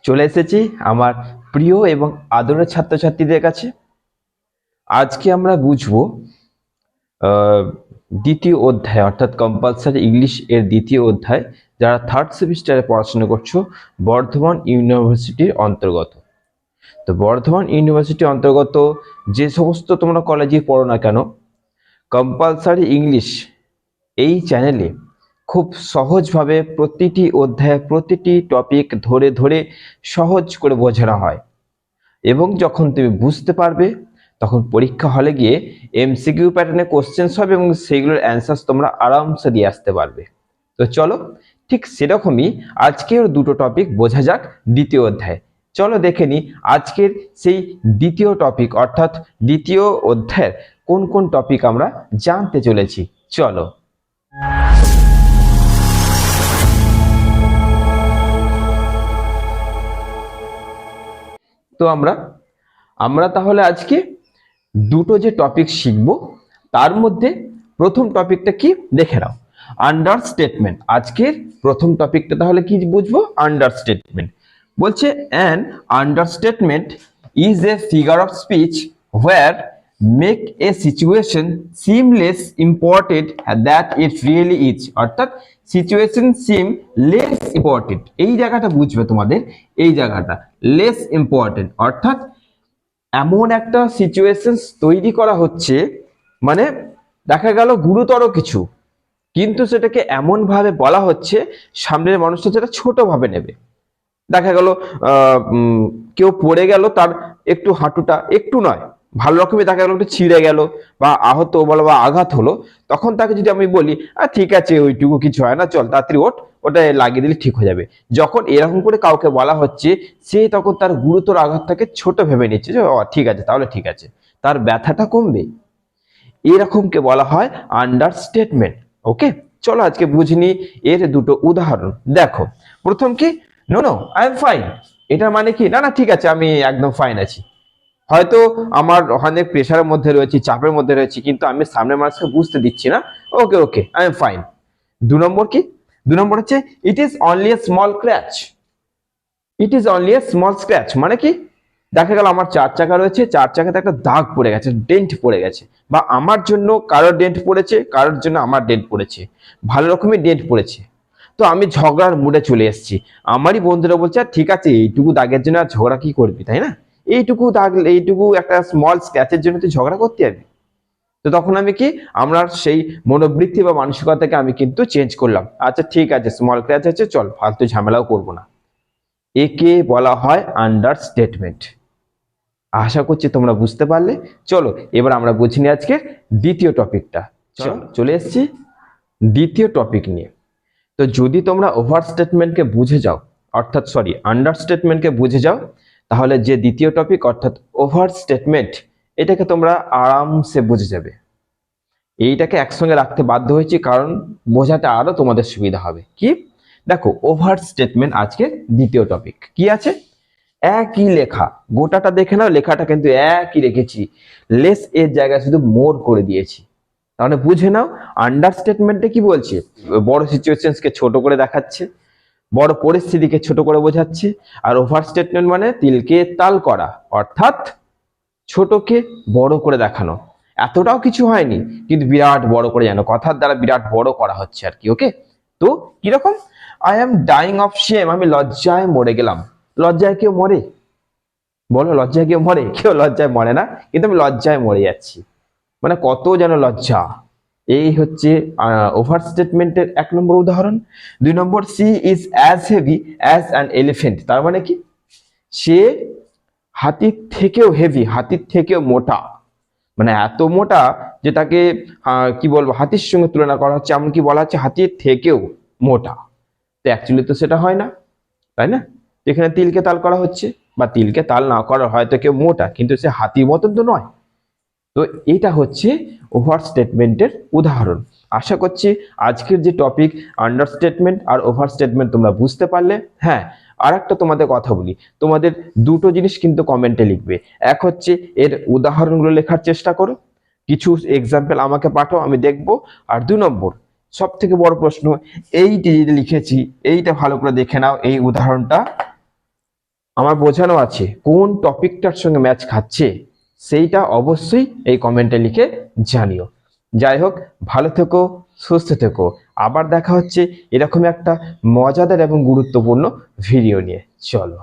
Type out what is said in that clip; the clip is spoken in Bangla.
চলে এসেছি আমার প্রিয় এবং আদরের ছাত্রছাত্রীদের কাছে। আজকে আমরা বুঝবো দ্বিতীয় অধ্যায় অর্থাৎ কম্পালসারি ইংলিশ এর দ্বিতীয় অধ্যায়, যারা থার্ড সেমিস্টারে পড়াশোনা করছো বর্ধমান ইউনিভার্সিটির অন্তর্গত। তো বর্ধমান ইউনিভার্সিটির অন্তর্গত যে সমস্ত তোমরা কলেজে পড়ো না কেন, কম্পালসারি ইংলিশ এই চ্যানেলে খুব সহজভাবে প্রতিটি অধ্যায় প্রতিটি টপিক ধরে ধরে সহজ করে বোঝানো হয়, এবং যখন তুমি বুঝতে পারবে তখন পরীক্ষা হলে গিয়ে এমসিকিউ প্যাটার্নে কোশ্চেন্স হবে এবং সেইগুলোর অ্যান্সার্স তোমরা আরামসে দিয়ে আসতে পারবে। তো চলো ঠিক সেরকমই আজকের দুটো টপিক বোঝা যাক দ্বিতীয় অধ্যায়। চলো দেখে নিই আজকের সেই দ্বিতীয় টপিক অর্থাৎ দ্বিতীয় অধ্যায়ের কোন কোন টপিক আমরা জানতে চলেছি। চলো। তো আমরা তাহলে আজকে দুটো যে টপিক শিখব তার মধ্যে প্রথম টপিকটা কি দেখে নাও, আন্ডারস্টেটমেন্ট। আজকের প্রথম টপিকটা তাহলে কি বুঝবো? আন্ডারস্টেটমেন্ট। বলছে an understatement is a figure of speech where make a situation seem less important that it really is. অর্থাৎ সিচুয়েশন সিম লেস ইম্পর্টেন্ট, এই জায়গাটা বুঝবে তোমাদের। এই জায়গাটা লেস ইম্পর্টেন্ট অর্থাৎ এমন একটা সিচুয়েশন তৈরি করা হচ্ছে, মানে দেখা গেল গুরুতর কিছু, কিন্তু সেটাকে এমন ভাবে বলা হচ্ছে সামনের মানুষটা সেটা ছোট ভাবে নেবে। দেখা গেল কেউ পড়ে গেল, তার একটু হাঁটুটা একটু নয় ভালো রকমের দেখা গেল একটু ছিঁড়ে গেল বা আহত বলো বা আঘাত হলো, তখন তাকে যদি আমি বলি ঠিক আছে ওইটুকু কিছু হয় না, চল তাড়াতাড়ি ওটা লাগিয়ে দিলে ঠিক হয়ে যাবে। যখন এরকম করে কাউকে বলা হচ্ছে, সে তখন তার গুরুতর আঘাতটাকে ছোট ভেবে নিচ্ছে যে ঠিক আছে, তাহলে ঠিক আছে, তার ব্যথাটা কমবে। এরকমকে বলা হয় আন্ডারস্টেটমেন্ট। ওকে, চলো আজকে বুঝিনি এর দুটো উদাহরণ। দেখো প্রথম কি, no no I am fine. এটার মানে কি, না না ঠিক আছে আমি একদম ফাইন আছি। হয়তো আমার অনেক প্রেশারের মধ্যে রয়েছি, চাপের মধ্যে রয়েছি, কিন্তু আমি সামনের মানুষকে বুঝতে দিচ্ছি না। ওকে ওকে আই এম ফাইন। দু নম্বর কি, দু নম্বর হচ্ছে it is only a small scratch. It is only a small scratch মানে কি, দেখা গেল আমার চার চাকা রয়েছে, চার চাকাতে একটা দাগ পড়ে গেছে, ডেন্ট পড়ে গেছে, বা আমার জন্য কারোর ডেন্ট পড়েছে, কারোর জন্য আমার ডেন্ট পড়েছে, ভালো রকমের ডেন্ট পড়েছে। তো আমি ঝগড়ার মুডে চলে এসেছি, আমারই বন্ধুরা বলছে ঠিক আছে এইটুকু দাগের জন্য আর ঝগড়া কি করবি, তাই না? এইটুকু দাগ, এইটুকু একটা স্মল স্ক্র্যাচের জন্য তুই ঝগড়া করতে যাবি? তো তখন আমি কি, আমরা সেই মনোবৃত্তি বা মানসিকতাকে আমি কিন্তু চেঞ্জ করলাম। আচ্ছা ঠিক আছে স্মল স্ক্র্যাচ আছে, চল ফালতু ঝামেলাও করবো না। একে বলা হয় আন্ডারস্টেটমেন্ট। আশা করছি তোমরা বুঝতে পারলে। চলো এবার আমরা বুঝে নিই আজকে দ্বিতীয় টপিকটা। চলে এসেছি দ্বিতীয় টপিক নিয়ে। তো যদি তোমরা ওভারস্টেটমেন্টকে বুঝে যাও, অর্থাৎ আন্ডারস্টেটমেন্টকে বুঝে যাও, তাহলে যে দ্বিতীয় টপিক অর্থাৎ ওভারস্টেটমেন্ট, এটাকে তোমরা আরামসে বুঝে যাবে। এইটাকে একসঙ্গে রাখতে বাধ্য হয়েছি কারণ বোঝাতে আরো তোমাদের সুবিধা হবে। কি দেখো, ওভারস্টেটমেন্ট আজকে দ্বিতীয় টপিক। কি আছে, একই লেখা, গোটাটা দেখে নাও, লেখাটা কিন্তু একই রেখেছি, লেস এর জায়গায় শুধু মোর করে দিয়েছি। তাহলে বুঝে নাও আন্ডারস্টেটমেন্টে কি বলছে, বড় সিচুয়েশনকে ছোট করে দেখাচ্ছে, বড় পরিস্থিতিকে ছোট করে বোঝাচ্ছে। আর ওভারস্টেটমেন্ট মানে তিলকে তাল করা, অর্থাৎ ছোটকে বড় করে দেখানো। এতটাও কিছু হয়নি কিন্তু বিরাট বড় করে যেন কথার দ্বারা বিরাট বড় করা হচ্ছে আর কি। ওকে, তো কিরকম, I am dying of shame, আমি লজ্জায় মরে গেলাম। লজ্জায় কেউ মরে? বলো লজ্জায় কেউ মরে? কেউ লজ্জায় মরে না, কিন্তু আমি লজ্জায় মরে যাচ্ছি, মানে কত যেন লজ্জা। এই হচ্ছে ওভারস্টেটমেন্টের এক নম্বর উদাহরণ। দুই নম্বর, she is as heavy as an elephant. তার মানে কি, সে হাতির থেকেও হেভি, হাতির থেকেও মোটা, মানে এত মোটা যে তাকে কি বলবো হাতির সঙ্গে তুলনা করা হচ্ছে, এমনকি বলা হচ্ছে হাতির থেকেও মোটা। তো অ্যাকচুয়ালি তো সেটা হয় না, তাই না? এখানে তিলকে তাল করা হচ্ছে, বা তিলকে তাল না করা, হয়তো কেউ মোটা কিন্তু সে হাতির মতন তো নয়। তো এটা হচ্ছে ওভারস্টেটমেন্টের উদাহরণ। আশা করছি আজকের যে টপিক আন্ডারস্টেটমেন্ট আর ওভারস্টেটমেন্ট তোমরা বুঝতে পারলে। হ্যাঁ, আর একটা তোমাদের কথা বলি, তোমাদের দুটো জিনিস কিন্তু কমেন্টে লিখবে। এক হচ্ছে এর উদাহরণগুলো লেখার চেষ্টা করো, কিছু এক্সাম্পল আমাকে পাঠাও, আমি দেখব। আর 2 নম্বর, সব থেকে বড় প্রশ্ন, এইটি যেটা লিখেছি এইটা ভালো করে দেখে নাও, এই উদাহরণটা আমার বোঝানো আছে কোন টপিকটার সঙ্গে ম্যাচ খাচ্ছে সেইটা অবশ্যই এই কমেন্টে লিখে জানিও। যাই হোক, ভালো থেকো, সুস্থ থেকো। আবার দেখা হচ্ছে এরকম একটা মজাদার এবং গুরুত্বপূর্ণ ভিডিও নিয়ে। চলো।